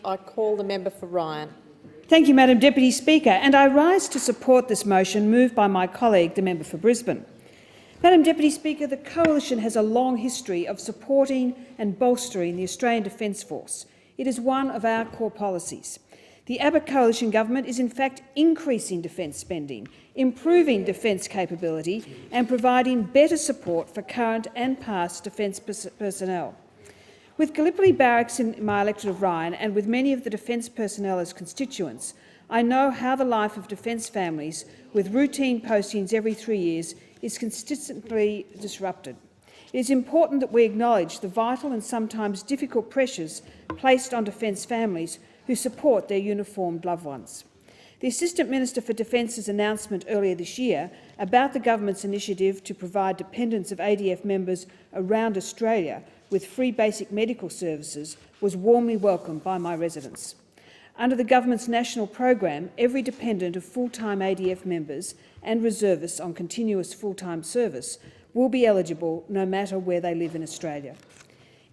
I call the member for Ryan. Thank you, Madam Deputy Speaker, and I rise to support this motion moved by my colleague, the member for Brisbane. Madam Deputy Speaker, the Coalition has a long history of supporting and bolstering the Australian Defence Force. It is one of our core policies. The Abbott Coalition government is in fact increasing defence spending, improving defence capability and providing better support for current and past defence personnel. With Gallipoli Barracks in my electorate of Ryan and with many of the defence personnel as constituents, I know how the life of defence families with routine postings every 3 years is consistently disrupted. It is important that we acknowledge the vital and sometimes difficult pressures placed on defence families who support their uniformed loved ones. The Assistant Minister for Defence's announcement earlier this year about the government's initiative to provide dependents of ADF members around Australia with free basic medical services was warmly welcomed by my residents. Under the government's national program, every dependent of full-time ADF members and reservists on continuous full-time service will be eligible no matter where they live in Australia.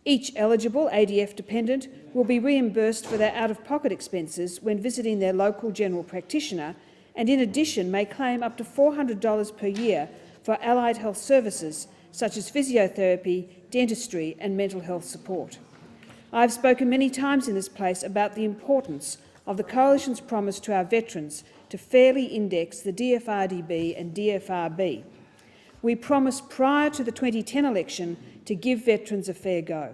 Each eligible ADF dependent will be reimbursed for their out-of-pocket expenses when visiting their local general practitioner and in addition may claim up to $400 per year for allied health services such as physiotherapy, dentistry and mental health support. I have spoken many times in this place about the importance of the Coalition's promise to our veterans to fairly index the DFRDB and DFRB. We promised prior to the 2010 election to give veterans a fair go.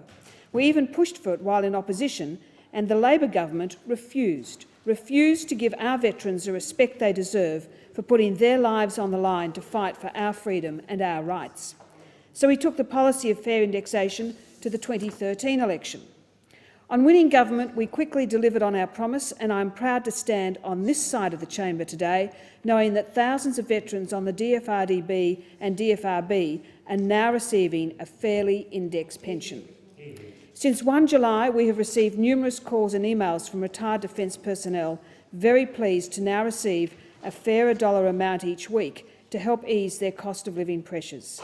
We even pushed for it while in opposition, and the Labor government refused to give our veterans the respect they deserve for putting their lives on the line to fight for our freedom and our rights. So we took the policy of fair indexation to the 2013 election. On winning government, we quickly delivered on our promise, and I'm proud to stand on this side of the chamber today, knowing that thousands of veterans on the DFRDB and DFRB are now receiving a fairly indexed pension. Since 1 July, we have received numerous calls and emails from retired defence personnel very pleased to now receive a fairer dollar amount each week to help ease their cost of living pressures.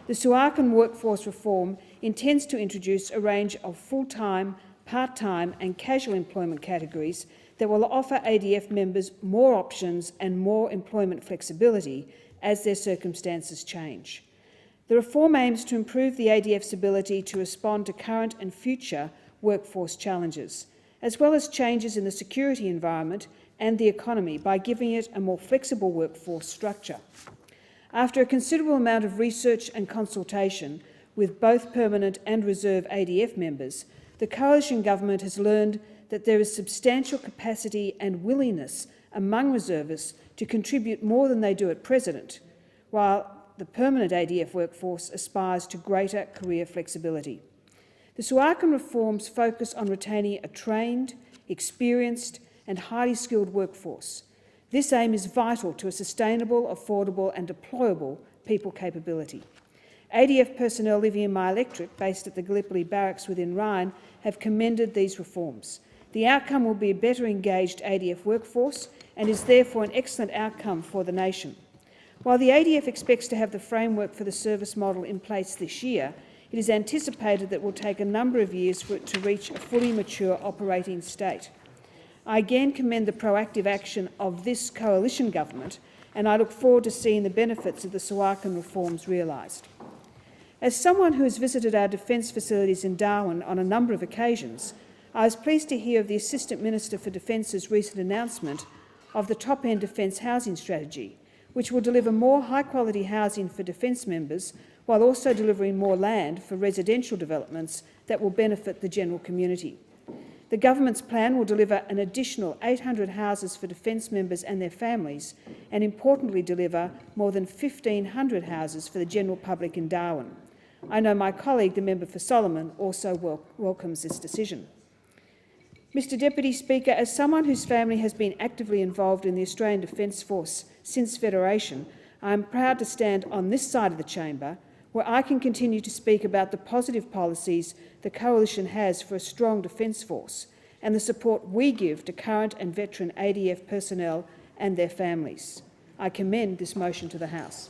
The Suakin workforce reform intends to introduce a range of full-time, part-time and casual employment categories that will offer ADF members more options and more employment flexibility as their circumstances change. The reform aims to improve the ADF's ability to respond to current and future workforce challenges, as well as changes in the security environment and the economy by giving it a more flexible workforce structure. After a considerable amount of research and consultation with both permanent and reserve ADF members, the Coalition government has learned that there is substantial capacity and willingness among reservists to contribute more than they do at present, while the permanent ADF workforce aspires to greater career flexibility. The Suakin reforms focus on retaining a trained, experienced and highly skilled workforce. This aim is vital to a sustainable, affordable and deployable people capability. ADF personnel living in my electorate, based at the Gallipoli Barracks within Ryan, have commended these reforms. The outcome will be a better engaged ADF workforce and is therefore an excellent outcome for the nation. While the ADF expects to have the framework for the service model in place this year, it is anticipated that it will take a number of years for it to reach a fully mature operating state. I again commend the proactive action of this Coalition government, and I look forward to seeing the benefits of the Suakin reforms realised. As someone who has visited our defence facilities in Darwin on a number of occasions, I was pleased to hear of the Assistant Minister for Defence's recent announcement of the top-end defence housing strategy, which will deliver more high-quality housing for defence members while also delivering more land for residential developments that will benefit the general community. The government's plan will deliver an additional 800 houses for defence members and their families and, importantly, deliver more than 1,500 houses for the general public in Darwin. I know my colleague, the member for Solomon, also welcomes this decision. Mr Deputy Speaker, as someone whose family has been actively involved in the Australian Defence Force since Federation, I am proud to stand on this side of the chamber where I can continue to speak about the positive policies the Coalition has for a strong Defence Force and the support we give to current and veteran ADF personnel and their families. I commend this motion to the House.